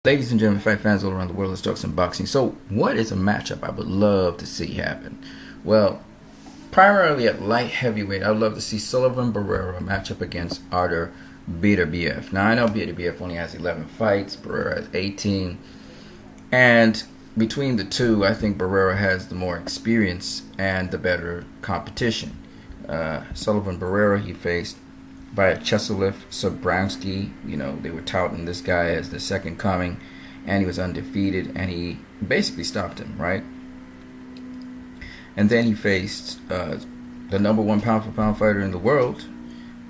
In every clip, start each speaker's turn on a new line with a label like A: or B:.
A: Ladies and gentlemen, fight fans all around the world, let's talk some boxing. So, what is a matchup I would love to see happen? Well, primarily at light heavyweight, I would love to see Sullivan Barrera match up against Artur Beterbiev. Now, I know Beterbiev only has 11 fights, Barrera has 18. And between the two, I think Barrera has the more experience and the better competition. Sullivan Barrera, he faced Vyacheslav Sobranski. You know, they were touting this guy as the second coming, and he was undefeated, and he basically stopped him, right? And then he faced the number one pound-for-pound fighter in the world,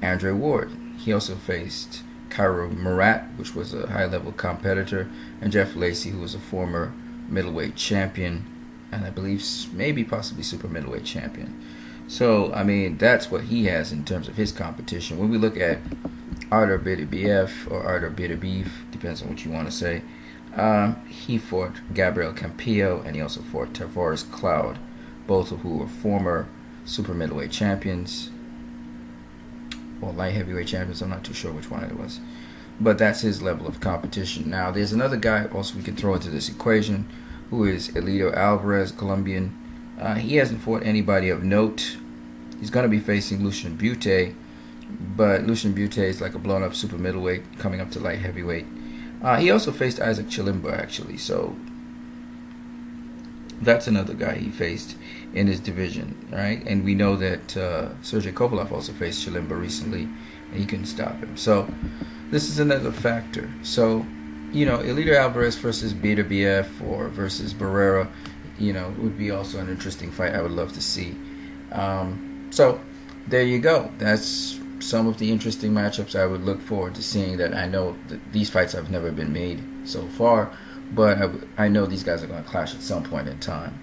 A: Andre Ward. He also faced Karo Murat, which was a high-level competitor, and Jeff Lacey, who was a former middleweight champion, and I believe maybe possibly super middleweight champion. So, I mean, that's what he has in terms of his competition. When we look at Artur Beterbiev, or Artur Beterbiev, depends on what you want to say, he fought Gabriel Campillo, and he also fought Tavares Cloud, both of who were former super middleweight champions, or light heavyweight champions. I'm not too sure which one it was. But that's his level of competition. Now, there's another guy also we can throw into this equation, who is Eleider Alvarez, Colombian. He hasn't fought anybody of note. He's going to be facing Lucian Bute, but Lucian Bute is like a blown-up super middleweight coming up to light heavyweight. He also faced Isaac Chilimba, actually, so that's another guy he faced in his division, right? And we know that Sergey Kovalev also faced Chilimba recently, and he couldn't stop him. So this is another factor. So, you know, Eleider Alvarez versus Beterbiev or versus Barrera, you know, would be also an interesting fight I would love to see. So there you go. That's some of the interesting matchups I would look forward to seeing. That I know that these fights have never been made so far, but I know these guys are going to clash at some point in time.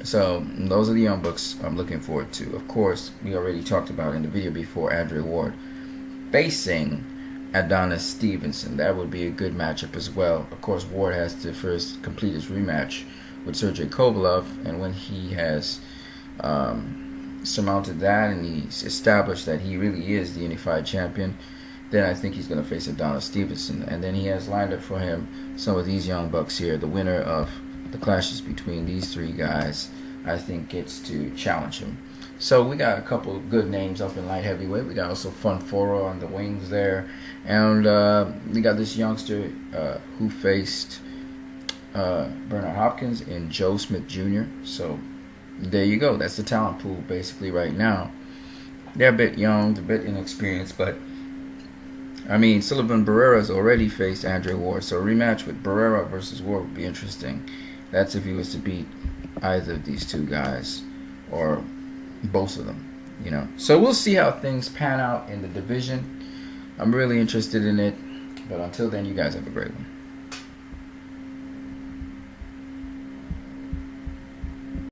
A: So those are the young bucks I'm looking forward to. Of course, we already talked about in the video before Andre Ward facing Adonis Stevenson. That would be a good matchup as well. Of course, Ward has to first complete his rematch with Sergey Kovalev, and when he has surmounted that and he's established that he really is the unified champion, then I think he's going to face Adonis Stevenson. And then he has lined up for him some of these young bucks here. The winner of the clashes between these three guys, I think, gets to challenge him. So we got a couple of good names up in light heavyweight. We got also Fonfora on the wings there, and we got this youngster who faced Bernard Hopkins and Joe Smith Jr. So there you go. That's the talent pool basically right now. They're a bit young, a bit inexperienced, but I mean, Sullivan Barrera's already faced Andre Ward, so a rematch with Barrera versus Ward would be interesting. That's if he was to beat either of these two guys or both of them, you know. So we'll see how things pan out in the division. I'm really interested in it, but until then, you guys have a great one.